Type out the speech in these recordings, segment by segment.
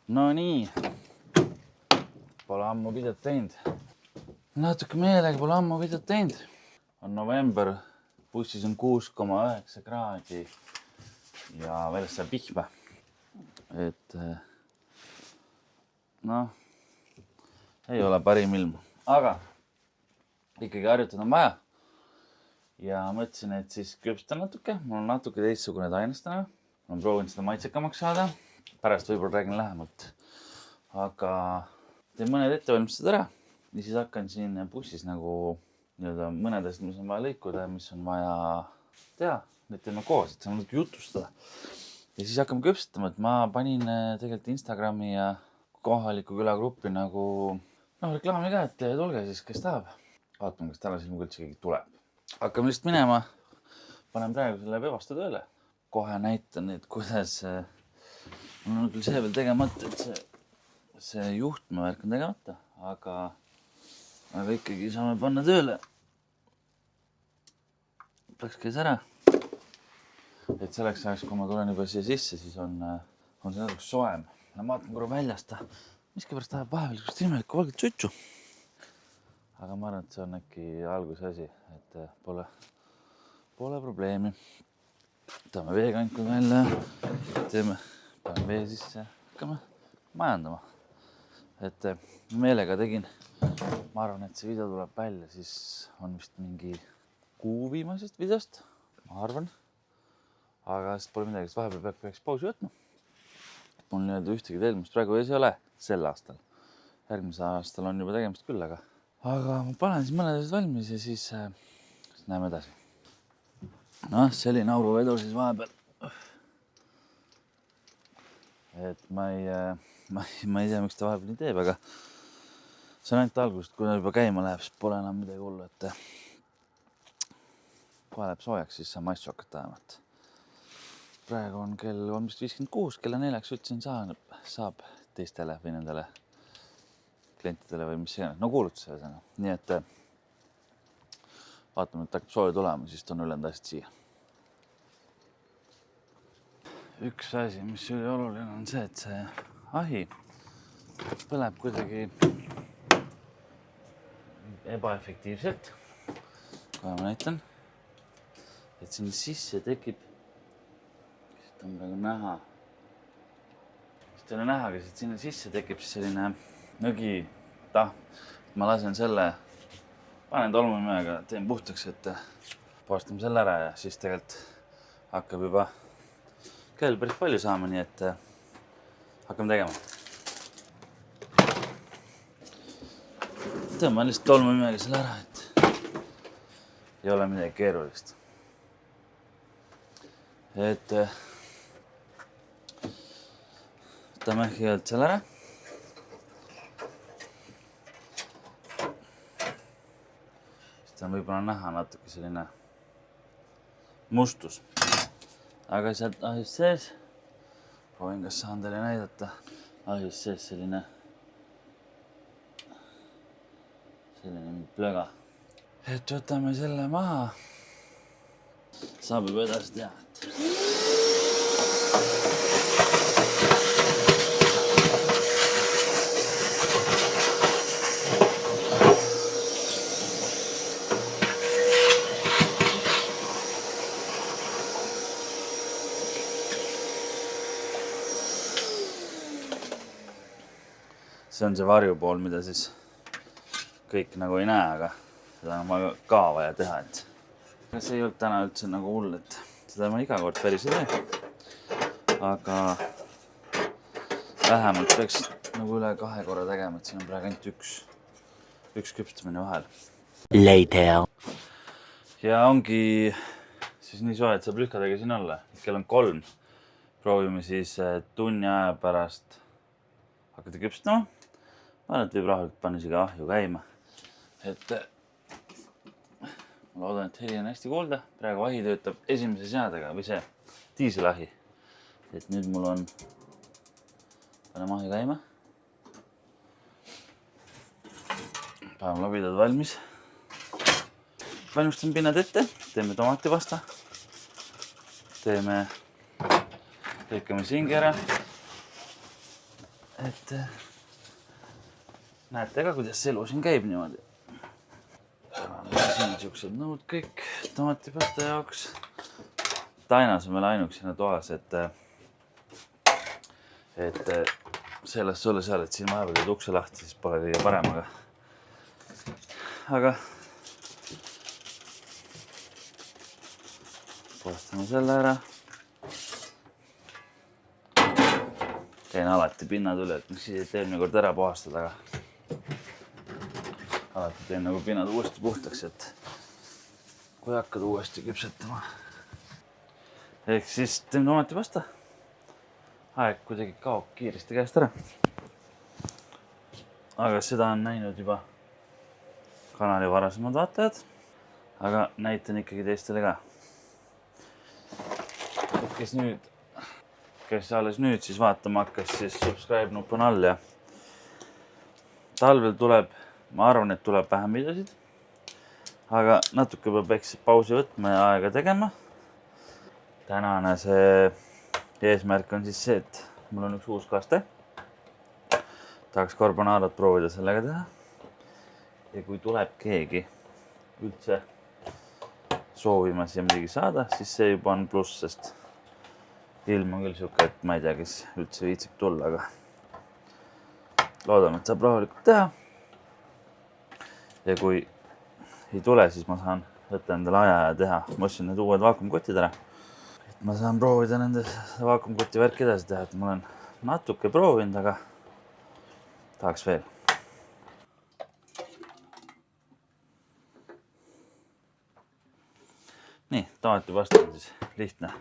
No nii, pole ammu videot teinud. Natuke meelega pole ammu videot teinud. On november, bussis on 6,9 kraadi ja väljas saab vihma. Et noh, ei ole parim ilm, aga ikkagi harjutada on vaja. Ja mõtlesin, et siis küpstan natuke. Mul on natuke teistsugune tainestana. Ma proovin seda maitsekamaks saada. Pärast võib-olla räägin lähemalt. Aga teen mõned ettevalmistused ära. Ja siis hakkan siin bussis nagu mõnedest, mis on vaja lõikuda ja mis on vaja teha. Need teeme koos, et saan natuke jutustada. Ja siis hakkame küpsetama, et ma panin tegelikult Instagrami ja kohaliku külagruppi nagu reklaami ka, et tulge siis, kes tahab. Vaatame, kas täna siin üldse keegi tuleb. Hakkame lihtsalt minema. Panen praegu selle vevastu tööle. Kohe näitan, et kuidas mul on küll see veel tegemata, et see juhtmevärk on tegemata, aga ikkagi saame panna tööle. Plaks käis ära. Et selleks ajaks, kui ma tulen juba siia sisse, siis on see natuke soem. Ma vaatan korra väljast. Miskipärast tahab vahepeal just imelikku valget suitsu. Aga ma arvan, et see on äkki alguse asi, et pole probleemi. Võtame veekankud välja, panen vee sisse, hakkame majandama. Et meelega tegin, ma arvan, et see video tuleb välja, siis on vist mingi kuu viimasest videost, ma arvan. Aga sest pole midagi, sest vahepeal peaks pausi võtma. Mul ühtegi telmust praegu ees ei ole sel aastal. Järgmise aastal on juba tegemist küll, aga ma panen siis mõned valmis ja siis näeme edasi. See oli nauruvedu siis vahepeal. Et ma ei tea, miks ta vahepeal nii teeb, aga see on ainult algusest, kui ta juba käima läheb, siis pole enam midagi hullu, et kohe läheb soojaks, siis saab asju hakata ajama. Praegu on kell 13.56, kella 4 ütlesin saab teistele või nendele klientidele või mis iganes. No kuulutus sõna. Nii et vaatame, et hakkab sooja tulema, siis toon ülejäänud asjad siia. Üks asi, mis oli oluline, on see, et see ahi põleb kuidagi ebaefektiivselt. Kohe ma näitan, et siin sisse tekib, siit on praegu näha, siit ei ole näha, aga siit sinna sisse tekib selline nõgi tahv. Ma lasen selle, panen tolmuimejaga, teen puhtaks, et puhastame selle ära ja siis tegelikult hakkab juba kell päris palju saama, nii et hakkame tegema. Tõmban lihtsalt tolmuimejaga selle ära, et ei ole midagi keerulist. Et võtame kõigepealt selle ära. Siis on võib-olla näha natuke selline mustus. Aga sealt ahjust sees, proovin, kas saan teile näidata, ahjust sees selline mingi plöga. Et võtame selle maha, saab juba edasi teha. See on see varjupool, mida siis kõik nagu ei näe, aga seda on ka vaja teha, et see ei olnud täna üldse nagu hull, et seda ma iga kord päris ei tee. Aga vähemalt peaks nagu üle 2 korra tegema, et siin on praegu ainult üks küpstamine vahel. Later. Ja ongi siis nii soe, et saab lühkadega siin olla. Kell on 3. Proovime siis tunni aja pärast hakata küpstama. Ma arvan, et võib rahulikult panna siga ahju käima. Et ma loodan, et heli on hästi kuulda. Praegu ahi töötab esimese seadega või see diiselahi. Et nüüd mul on, paneme ahi käima. Paneme labidad valmis. Valmistame pinnad ette, teeme tomativasta. Lõikame singi ära. et näete ka, kuidas see elu siin käib niimoodi. Siin on siuksed nõud kõik tomatipasta jaoks. Tainas on meil ainukesena toas, et sellest sulle seal, et siin vahepeal teed ukse lahti, siis pole kõige parem, aga puhastame selle ära. Käin alati pinnad üle, et miks siis eelmine kord ära puhastada, aga alati teen nagu pinnad uuesti puhtaks, et kui hakkad uuesti küpsetama. Ehk siis teen tomatipasta. Aeg kuidagi kaob kiiresti käest ära. Aga seda on näinud juba kanali varasemad vaatajad. Aga näitan ikkagi teistele ka. Kes alles nüüd siis vaatama hakkas, siis subscribe nupp on all ja talvel tuleb, ma arvan, et tuleb vähem videosid. Aga natuke peab väikse pausi võtma ja aega tegema. Tänane see eesmärk on siis see, et mul on üks uus kaste. Tahaks carbonaarat proovida sellega teha. Ja kui tuleb keegi üldse soovima siia midagi saada, siis see juba on pluss, sest ilm on küll siuke, et ma ei tea, kes üldse viitsib tulla, aga loodame, et saab rahulikult teha. Ja kui ei tule, siis ma saan võtta endale aja ja teha. Ma ostsin need uued vaakumkotid ära. Et ma saan proovida nende vaakumkoti värki edasi teha, et ma olen natuke proovinud, aga tahaks veel. Nii, tomatipasta on siis lihtne.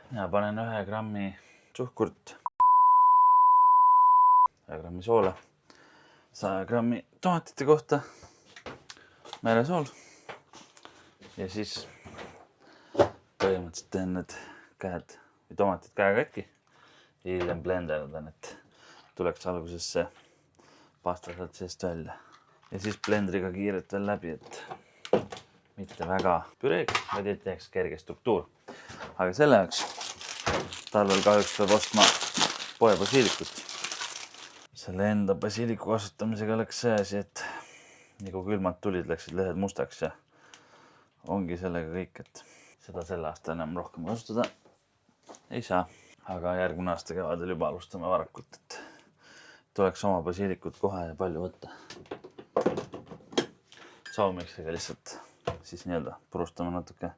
Ja panen 1 grammi suhkurt, 1 grammi soola, 100 grammi tomatite kohta, meresool ja siis põhimõtteliselt teen need käed või tomatid käega katki ja hiljem blenderdan, et tuleks alguses see pasta sealt seest välja. Ja siis blendriga kiirelt veel läbi, et mitte väga püreeks, vaid et teeks kerge struktuur. Aga selle jaoks talvel kahjuks peab ostma poe basiilikut. Selle enda basiiliku kasutamisega läks see asi, et nii kui külmad tulid, läksid lehed mustaks ja ongi sellega kõik, et seda selle aasta enam rohkem kasutada ei saa. Aga järgmine aasta kevadel juba alustame varakult, et tuleks oma basiilikut kohe ja palju võtta. Saumiksega lihtsalt siis nii-öelda purustame natuke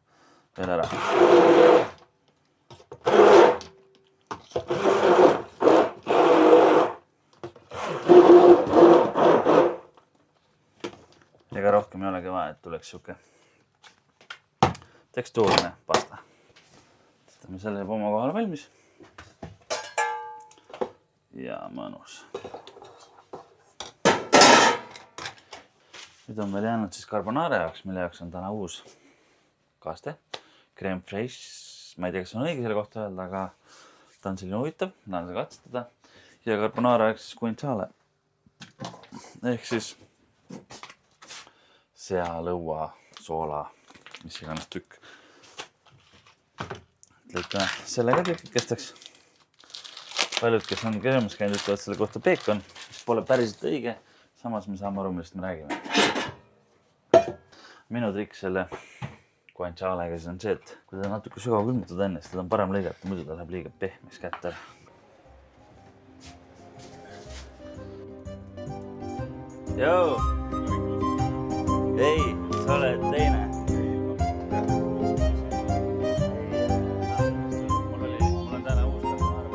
veel ära. Ega rohkem ei olegi vaja, et tuleks siuke tekstuurne pasta. Tõstame selle juba oma kohal valmis. Ja mõnus. Nüüd on veel jäänud siis carbonara jaoks, mille jaoks on täna uus kaste. Crème fraîche, ma ei tea, kas on õige selle kohta öelda, aga ta on selline huvitav, tahan seda katsetada. Ja carbonara jaoks siis guanciale. Ehk siis sea, lõua, soola, mis iganes tükk. Lõikame sellega tükikesteks. Paljud, kes on köömas käinud, ütlevad selle kohta peekon, mis pole päriselt õige. Samas me saame aru, millest me räägime. Minu trikk selle guancialega siis on see, et kui ta natuke sügav külmutada enne, siis teda on parem lõigata, muidu ta läheb liiga pehmeks kätte ära. Joo! Ei, sa oled teine. Mul on täna uus carbonara.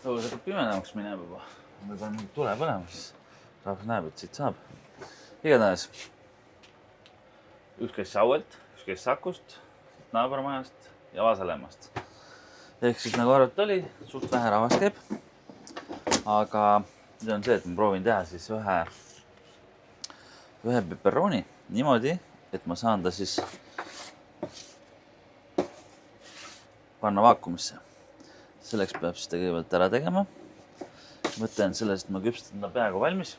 õues hakkab pimedamaks minema juba. Me peame mingit tule põlema, siis rahvas näeb, et siit saab. Igatahes. Üks käis Sauelt, üks käis Sakust, naabermajast ja Vasalemmast. Ehk siis nagu arvata oli, suht vähe rahvas käib. Aga nüüd on see, et ma proovin teha siis ühe pepperoni niimoodi, et ma saan ta siis panna vaakumisse. Selleks peab seda kõigepealt ära tegema. Mõte on selles, et ma küpsetan ta peaaegu valmis.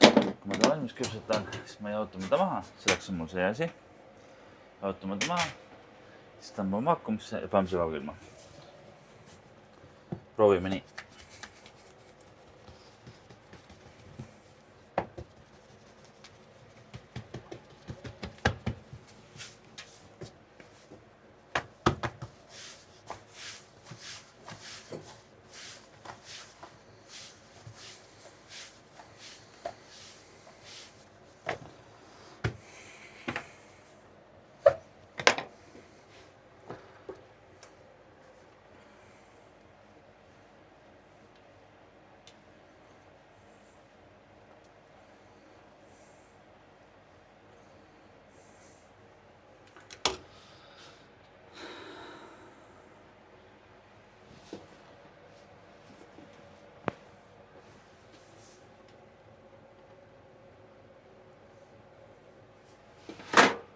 Kui ma ta valmis küpsetan, siis ma jahutame ta maha. Selleks on mul see asi. Jahutame ta maha, siis tõmbame vaakumisse ja paneme sügavkülma. Proovime nii.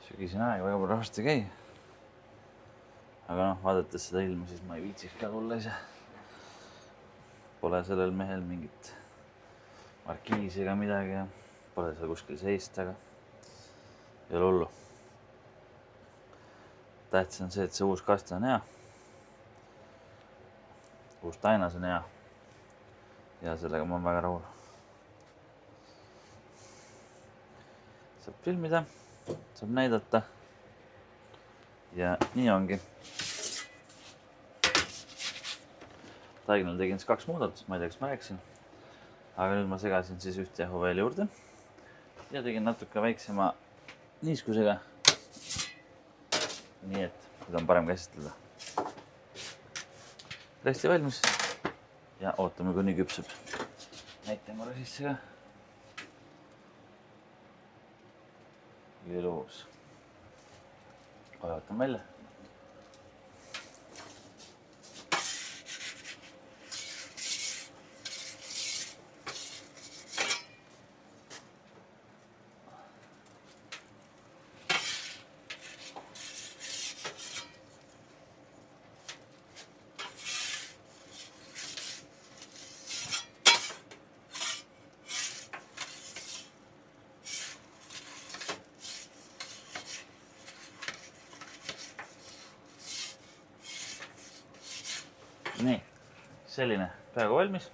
Sügisen aega väga palju rahvast ei käi. Aga noh, vaadates seda ilma, siis ma ei viitsiks ka tulla ise. Pole sellel mehel mingit markiisi ega midagi ja pole seal kuskil seist, aga ei ole hullu. Tähtis on see, et see uus kaste on hea. Uus tainas on hea. Ja sellega ma olen väga rahul. Saab filmida. Saab näidata ja nii ongi. Taignal tegin siis 2 muudatust, ma ei tea, kas ma rääkisin. Aga nüüd ma segasin siis üht jahu veel juurde ja tegin natuke väiksema niiskusega. Nii et seda on parem käsitleda. Resti valmis ja ootame, kuni küpseb. Näitan korra sisse ka. Ilus. Vaatan välja. Nii, selline peaaegu valmis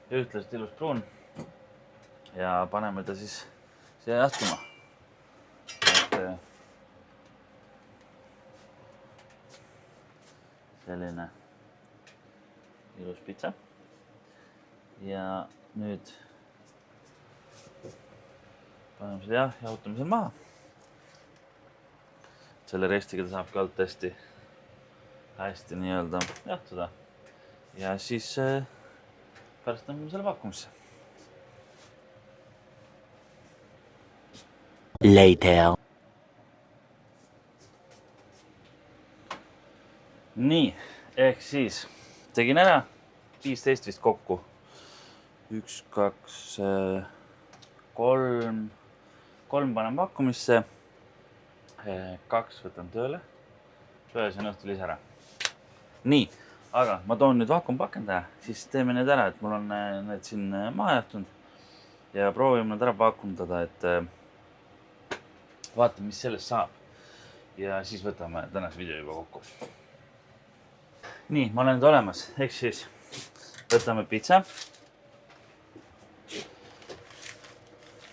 ja ühtlaselt ilus pruun ja paneme ta siis siia jahtuma. Selline ilus pitsa ja nüüd paneme seda jahutamisel maha. Selle restiga ta saab ka alt hästi nii-öelda jahtuda ja siis pärast tõmbame selle vaakumisse. Later. Nii, ehk siis tegin ära 15 vist kokku. 1, 2, 3 panen vaakumisse, 2 võtan tööle, söösin õhtul ise ära. Nii, aga ma toon nüüd vaakumpakendaja, siis teeme need ära, et mul on need siin maha jahtunud ja proovime nad ära vaakumdada, et vaatame, mis sellest saab. Ja siis võtame tänase video juba kokku. Nii, ma olen nüüd olemas, ehk siis võtame pitsa.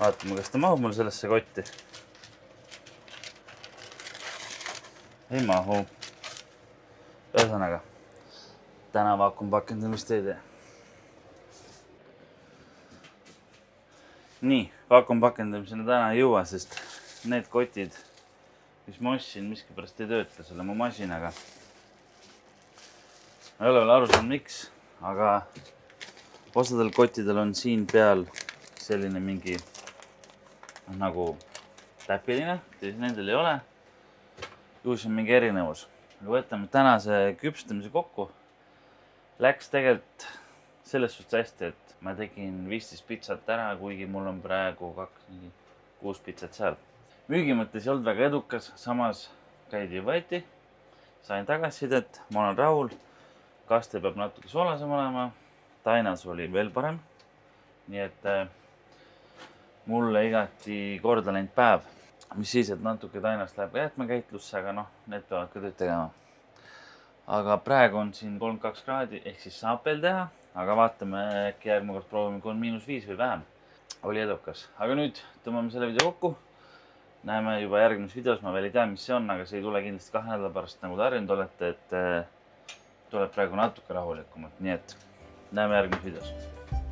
Vaatame, kas ta mahub mul sellesse kotti. Ei mahu. Ühesõnaga, täna vaakumpakendamist ei tee. Nii, vaakumpakendamisena täna ei jõua, sest need kotid, mis ma ostsin, miskipärast ei tööta selle mu masinaga. ma ei ole veel aru saanud, miks, aga osadel kottidel on siin peal selline mingi nagu täpiline, nendel ei ole. Ju see on mingi erinevus. Aga võtame tänase küpstamise kokku. Läks tegelikult selles suhtes hästi, et ma tegin 15 pitsat ära, kuigi mul on praegu 6 pitsat seal. Müügi mõttes ei olnud väga edukas, samas käidi ja võeti. Sain tagasisidet, ma olen rahul. Kaste peab natuke soolasem olema. Tainas oli veel parem. Nii et mulle igati korda läinud päev. Mis siis, et natuke Tainast läheb jäätmekäitlusse, aga noh, need peavad ka tööd tegema. Aga praegu on siin 32 kraadi, ehk siis saab veel teha. Aga vaatame, äkki järgmine kord proovime, kui on -5 või vähem. Oli edukas. Aga nüüd tõmbame selle video kokku. Näeme juba järgmises videos, ma veel ei tea, mis see on, aga see ei tule kindlasti 2 nädala pärast, nagu te harjunud olete, et tuleb praegu natuke rahulikumalt. Nii et näeme järgmises videos.